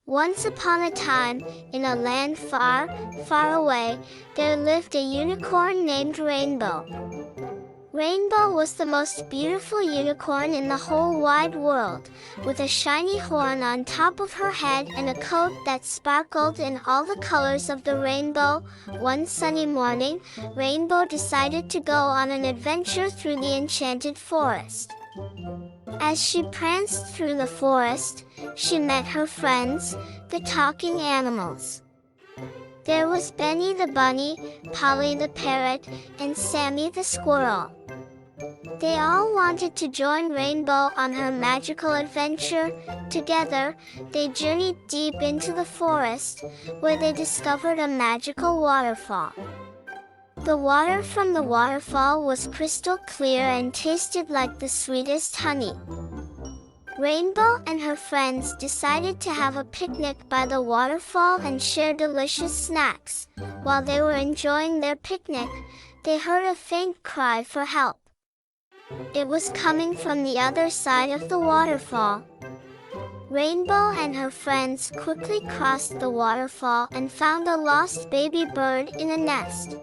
Once upon a time, in a land far, far away, there lived a unicorn named Rainbow. Rainbow was the most beautiful unicorn in the whole wide world, with a shiny horn on top of her head and a coat that sparkled in all the colors of the rainbow. One sunny morning, Rainbow decided to go on an adventure through the Enchanted Forest. As she pranced through the forest, she met her friends, the talking animals. There was Benny the bunny, Polly the parrot, and Sammy the squirrel. They all wanted to join Rainbow on her magical adventure. Together, they journeyed deep into the forest, where they discovered a magical waterfall. The water from the waterfall was crystal clear and tasted like the sweetest honey. Rainbow and her friends decided to have a picnic by the waterfall and share delicious snacks. While they were enjoying their picnic, they heard a faint cry for help. It was coming from the other side of the waterfall. Rainbow and her friends quickly crossed the waterfall and found a lost baby bird in a nest.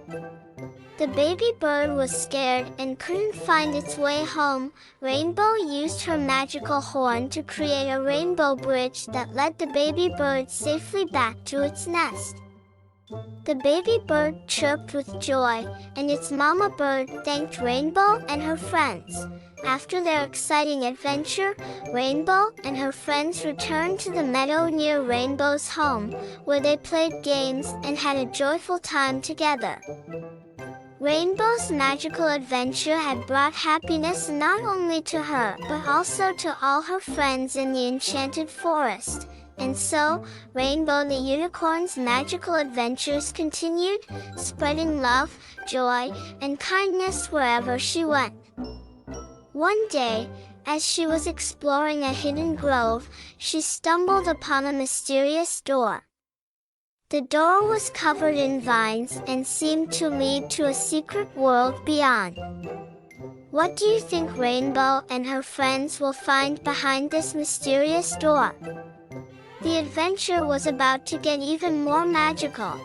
The baby bird was scared and couldn't find its way home. Rainbow used her magical horn to create a rainbow bridge that led the baby bird safely back to its nest. The baby bird chirped with joy, and its mama bird thanked Rainbow and her friends. After their exciting adventure, Rainbow and her friends returned to the meadow near Rainbow's home, where they played games and had a joyful time together. Rainbow's magical adventure had brought happiness not only to her but also to all her friends in the Enchanted Forest. And so, Rainbow the unicorn's magical adventures continued, spreading love, joy, and kindness wherever she went. One day, as she was exploring a hidden grove, she stumbled upon a mysterious door. The door was covered in vines and seemed to lead to a secret world beyond. What do you think Rainbow and her friends will find behind this mysterious door? The adventure was about to get even more magical.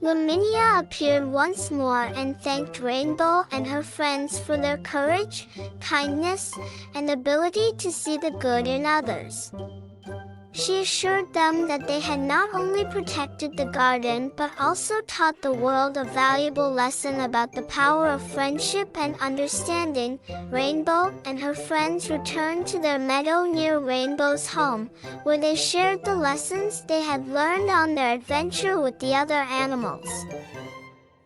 Luminia appeared once more and thanked Rainbow and her friends for their courage, kindness, and ability to see the good in others. She assured them that they had not only protected the garden but also taught the world a valuable lesson about the power of friendship and understanding. Rainbow and her friends returned to their meadow near Rainbow's home, where they shared the lessons they had learned on their adventure with the other animals.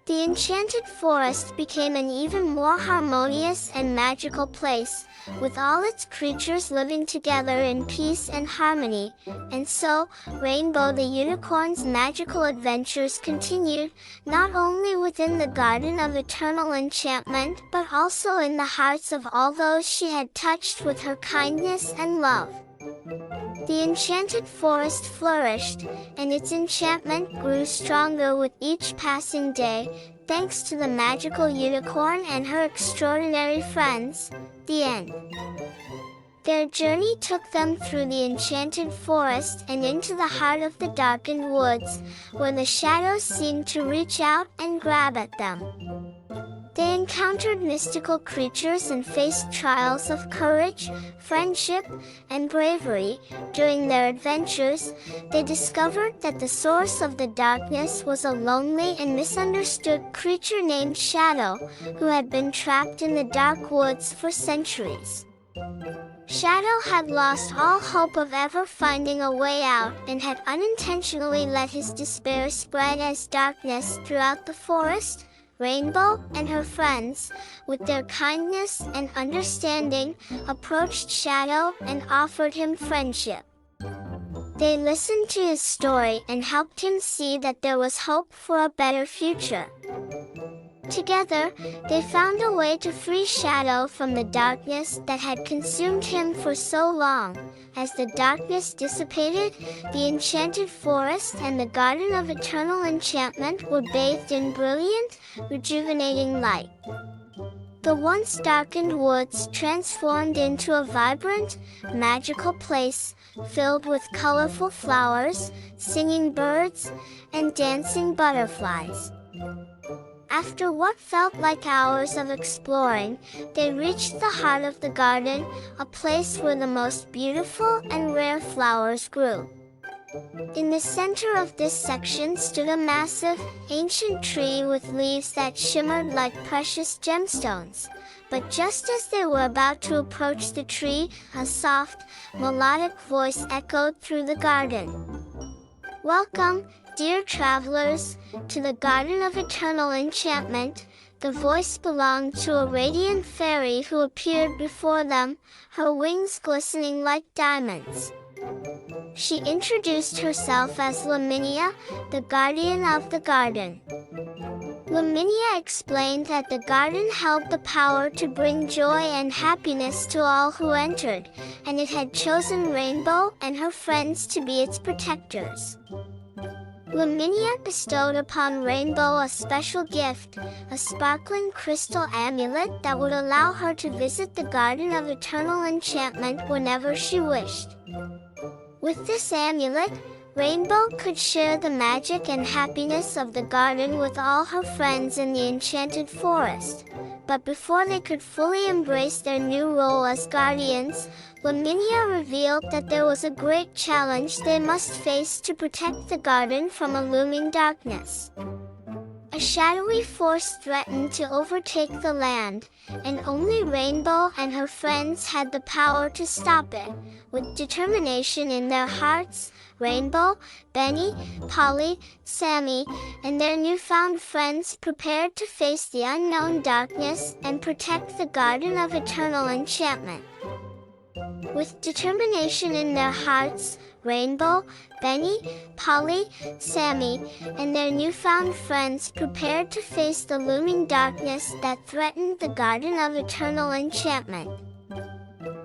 The Enchanted Forest became an even more harmonious and magical place, with all its creatures living together in peace and harmony. And so, Rainbow the unicorn's magical adventures continued, not only within the Garden of Eternal Enchantment but also in the hearts of all those she had touched with her kindness and love. The Enchanted Forest flourished, and its enchantment grew stronger with each passing day, thanks to the magical unicorn and her extraordinary friends. The end. Their journey took them through the Enchanted Forest and into the heart of the darkened woods, where the shadows seemed to reach out and grab at them. They encountered mystical creatures and faced trials of courage, friendship, and bravery. During their adventures, they discovered that the source of the darkness was a lonely and misunderstood creature named Shadow, who had been trapped in the dark woods for centuries. Shadow had lost all hope of ever finding a way out and had unintentionally let his despair spread as darkness throughout the forest. Rainbow and her friends, with their kindness and understanding, approached Shadow and offered him friendship. They listened to his story and helped him see that there was hope for a better future. Together, they found a way to free Shadow from the darkness that had consumed him for so long. As the darkness dissipated, the Enchanted Forest and the Garden of Eternal Enchantment were bathed in brilliant, rejuvenating light. The once darkened woods transformed into a vibrant, magical place, filled with colorful flowers, singing birds, and dancing butterflies. After what felt like hours of exploring, they reached the heart of the garden, a place where the most beautiful and rare flowers grew. In the center of this section stood a massive, ancient tree with leaves that shimmered like precious gemstones. But just as they were about to approach the tree, a soft, melodic voice echoed through the garden. "Welcome, dear travelers, to the Garden of Eternal Enchantment." The voice belonged to a radiant fairy who appeared before them, her wings glistening like diamonds. She introduced herself as Laminia, the guardian of the garden. Laminia explained that the garden held the power to bring joy and happiness to all who entered, and it had chosen Rainbow and her friends to be its protectors. Laminia bestowed upon Rainbow a special gift, a sparkling crystal amulet that would allow her to visit the Garden of Eternal Enchantment whenever she wished. With this amulet, Rainbow could share the magic and happiness of the garden with all her friends in the Enchanted Forest. But before they could fully embrace their new role as guardians, Laminia revealed that there was a great challenge they must face to protect the garden from a looming darkness. A shadowy force threatened to overtake the land, and only Rainbow and her friends had the power to stop it. With determination in their hearts, Rainbow, Benny, Polly, Sammy, and their newfound friends prepared to face the unknown darkness and protect the Garden of Eternal Enchantment. With determination in their hearts, Rainbow, Benny, Polly, Sammy, and their newfound friends prepared to face the looming darkness that threatened the Garden of Eternal Enchantment.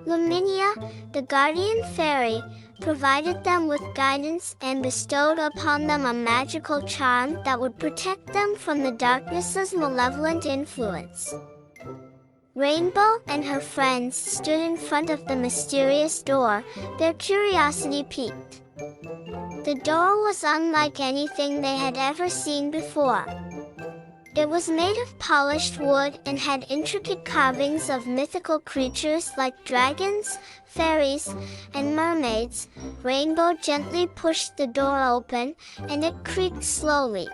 Laminia, the guardian fairy, provided them with guidance and bestowed upon them a magical charm that would protect them from the darkness's malevolent influence. Rainbow and her friends stood in front of the mysterious door, their curiosity piqued. The door was unlike anything they had ever seen before. It was made of polished wood and had intricate carvings of mythical creatures like dragons, fairies, and mermaids. Rainbow gently pushed the door open, and it creaked slowly.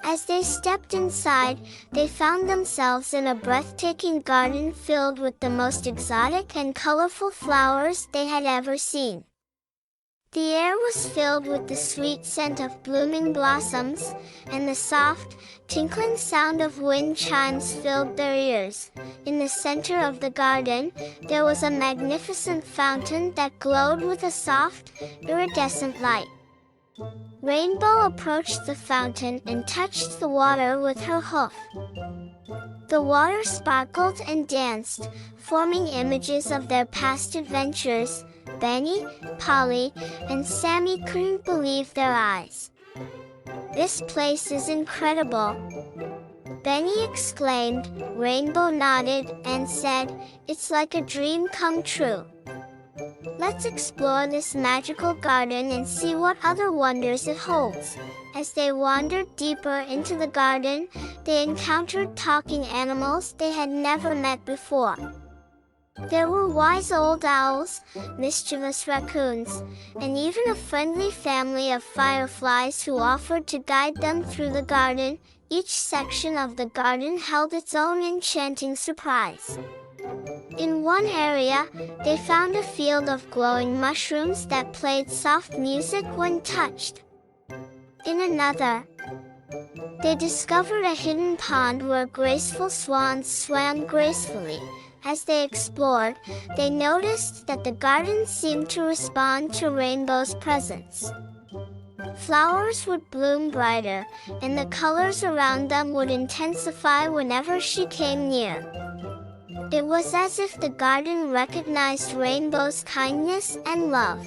As they stepped inside, they found themselves in a breathtaking garden filled with the most exotic and colorful flowers they had ever seen. The air was filled with the sweet scent of blooming blossoms, and the soft, tinkling sound of wind chimes filled their ears. In the center of the garden, there was a magnificent fountain that glowed with a soft, iridescent light. Rainbow approached the fountain and touched the water with her hoof. The water sparkled and danced, forming images of their past adventures. Benny, Polly, and Sammy couldn't believe their eyes. "This place is incredible," Benny exclaimed. Rainbow nodded and said, "It's like a dream come true. Let's explore this magical garden and see what other wonders it holds." As they wandered deeper into the garden, they encountered talking animals they had never met before. There were wise old owls, mischievous raccoons, and even a friendly family of fireflies who offered to guide them through the garden. Each section of the garden held its own enchanting surprise. In one area, they found a field of glowing mushrooms that played soft music when touched. In another, they discovered a hidden pond where graceful swans swam gracefully. As they explored, they noticed that the garden seemed to respond to Rainbow's presence. Flowers would bloom brighter, and the colors around them would intensify whenever she came near. It was as if the garden recognized Rainbow's kindness and love.